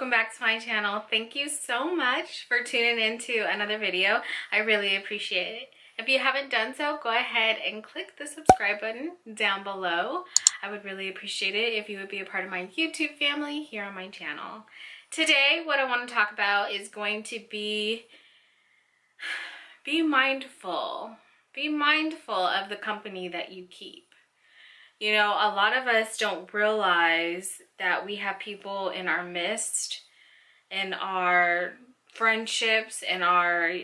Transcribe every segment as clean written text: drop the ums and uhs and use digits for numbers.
welcome back to my channel. Thank you so much for tuning into another video. I really appreciate it. If you haven't done so, go ahead and click the subscribe button down below. I would really appreciate it if you would be a part of my YouTube family here on my channel. Today, what I want to talk about is going to be mindful. Be mindful of the company that you keep. You know, a lot of us don't realize that we have people in our midst, in our friendships, in our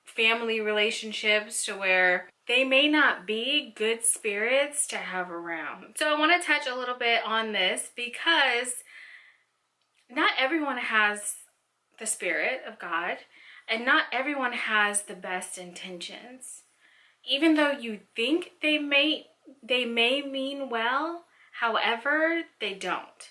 family relationships, to where they may not be good spirits to have around. So I want to touch a little bit on this because not everyone has the Spirit of God, and not everyone has the best intentions. Even though you think they may mean well, however, they don't.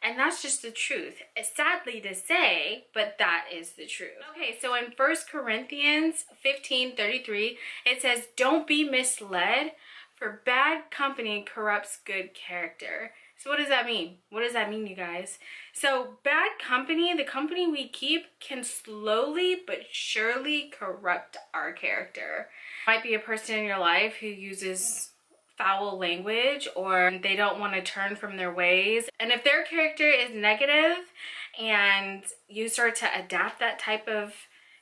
And that's just the truth. It's sadly to say, but that is the truth. Okay, so in 1 Corinthians 15:33, it says, "Don't be misled, for bad company corrupts good character." So what does that mean? What does that mean, you guys? So bad company, the company we keep, can slowly but surely corrupt our character. Might be a person in your life who uses foul language, or they don't want to turn from their ways. And if their character is negative and you start to adapt that type of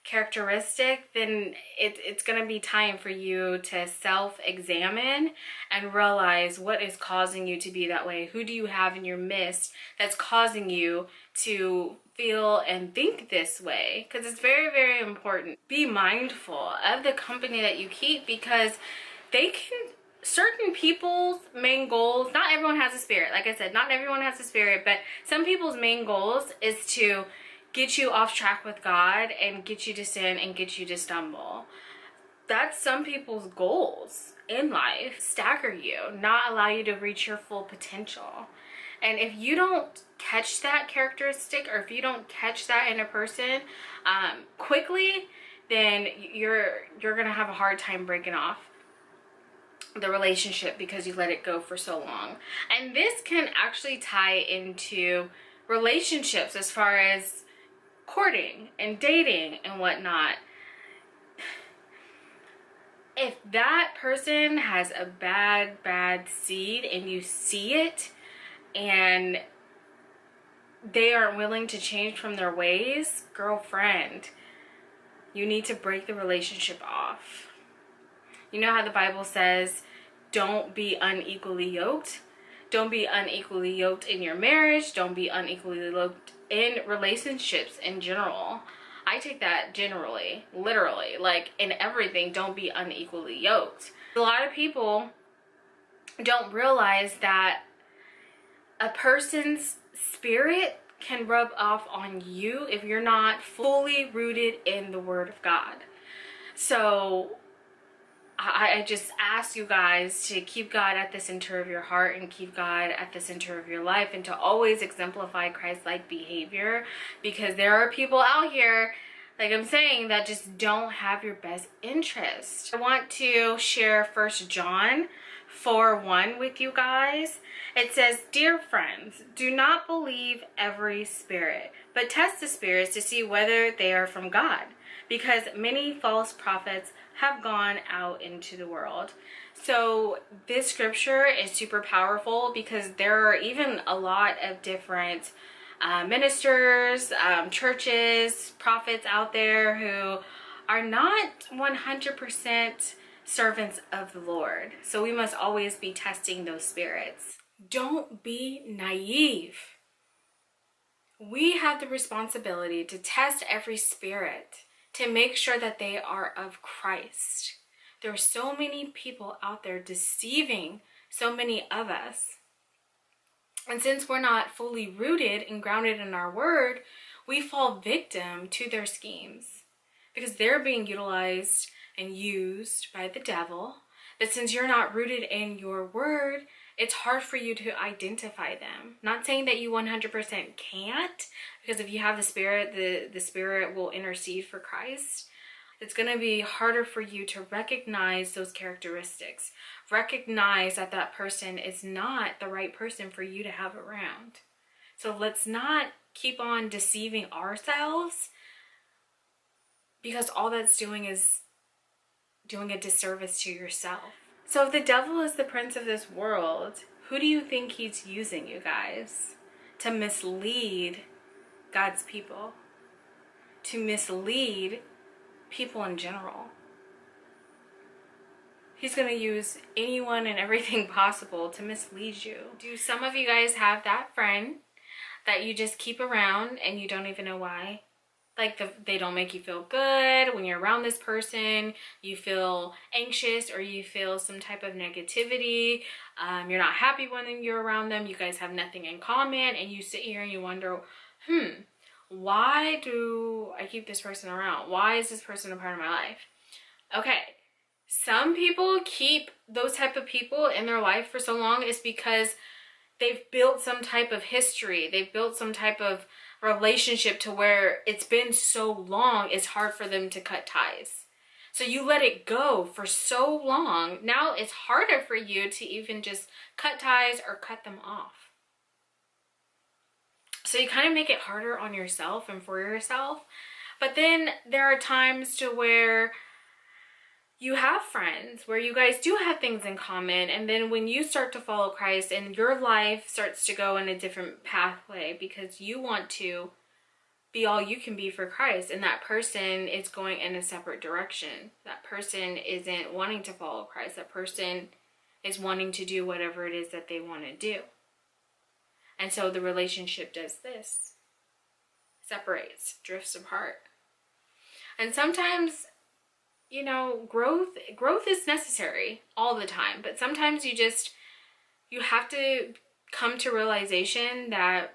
characteristic, then it's going to be time for you to self-examine and realize what is causing you to be that way. Who do you have in your midst that's causing you to feel and think this way? Because it's very, very important. Be mindful of the company that you keep, because certain people's main goals, not everyone has a spirit. Like I said, not everyone has a spirit, but some people's main goals is to get you off track with God and get you to sin and get you to stumble. That's some people's goals in life. Stagger you, not allow you to reach your full potential. And if you don't catch that characteristic, or if you don't catch that in a person quickly, then you're gonna have a hard time breaking off the relationship because you let it go for so long. And this can actually tie into relationships as far as courting and dating and whatnot. If that person has a bad seed and you see it and they aren't willing to change from their ways, girlfriend, you need to break the relationship off. You know how the Bible says, don't be unequally yoked? Don't be unequally yoked in your marriage. Don't be unequally yoked in relationships in general. I take that generally, literally, like in everything. Don't be unequally yoked. A lot of people don't realize that a person's spirit can rub off on you if you're not fully rooted in the Word of God. So I just ask you guys to keep God at the center of your heart and keep God at the center of your life, and to always exemplify Christ-like behavior, because there are people out here, like I'm saying, that just don't have your best interest. I want to share 1 John 4:1 with you guys. It says, "Dear friends, do not believe every spirit, but test the spirits to see whether they are from God, because many false prophets have gone out into the world." So this scripture is super powerful, because there are even a lot of different ministers, churches, prophets out there who are not 100% servants of the Lord. So we must always be testing those spirits. Don't be naive. We have the responsibility to test every spirit to make sure that they are of Christ. There are so many people out there deceiving so many of us. And since we're not fully rooted and grounded in our word, we fall victim to their schemes, because they're being utilized and used by the devil. But since you're not rooted in your word, it's hard for you to identify them. Not saying that you 100% can't, because if you have the Spirit, the Spirit will intercede for Christ. It's going to be harder for you to recognize those characteristics. Recognize that that person is not the right person for you to have around. So let's not keep on deceiving ourselves, because all that's doing is doing a disservice to yourself. So if the devil is the prince of this world, who do you think he's using, you guys? To mislead God's people. To mislead people in general. He's going to use anyone and everything possible to mislead you. Do some of you guys have that friend that you just keep around and you don't even know why? Like they don't make you feel good when you're around this person. You feel anxious, or you feel some type of negativity. You're not happy when you're around them. You guys have nothing in common, and you sit here and you wonder, why do I keep this person around? Why is this person a part of my life? Okay, some people keep those type of people in their life for so long is because they've built some type of history. They've built some type of relationship to where it's been so long, it's hard for them to cut ties. So you let it go for so long. Now it's harder for you to even just cut ties or cut them off. So you kind of make it harder on yourself and for yourself. But then there are times to where you have friends where you guys do have things in common, and then when you start to follow Christ and your life starts to go in a different pathway because you want to be all you can be for Christ, and that person is going in a separate direction. That person isn't wanting to follow Christ. That person is wanting to do whatever it is that they want to do. And so the relationship does this. Separates, drifts apart. And sometimes, you know, growth is necessary all the time, but sometimes you have to come to realization that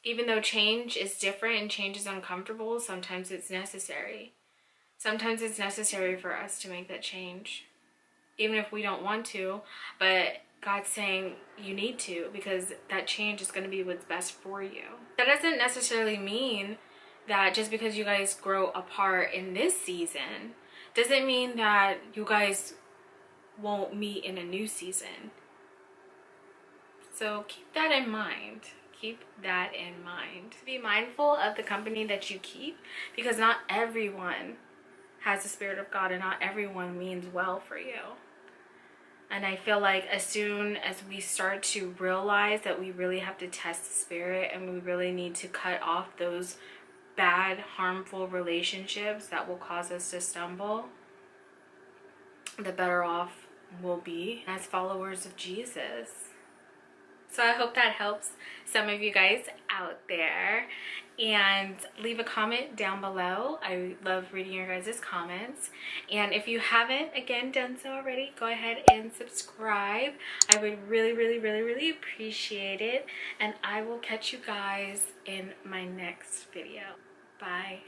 even though change is different and change is uncomfortable, sometimes it's necessary. Sometimes it's necessary for us to make that change, even if we don't want to, but God's saying you need to, because that change is going to be what's best for you. That doesn't necessarily mean that just because you guys grow apart in this season doesn't mean that you guys won't meet in a new season. So keep that in mind. Keep that in mind. Be mindful of the company that you keep, because not everyone has the Spirit of God and not everyone means well for you. And I feel like as soon as we start to realize that we really have to test the Spirit and we really need to cut off those bad, harmful relationships that will cause us to stumble, the better off we'll be as followers of Jesus. So I hope that helps some of you guys out there. And leave a comment down below. I love reading your guys' comments. And if you haven't, again, done so already, go ahead and subscribe. I would really, really, really, really appreciate it. And I will catch you guys in my next video. Bye.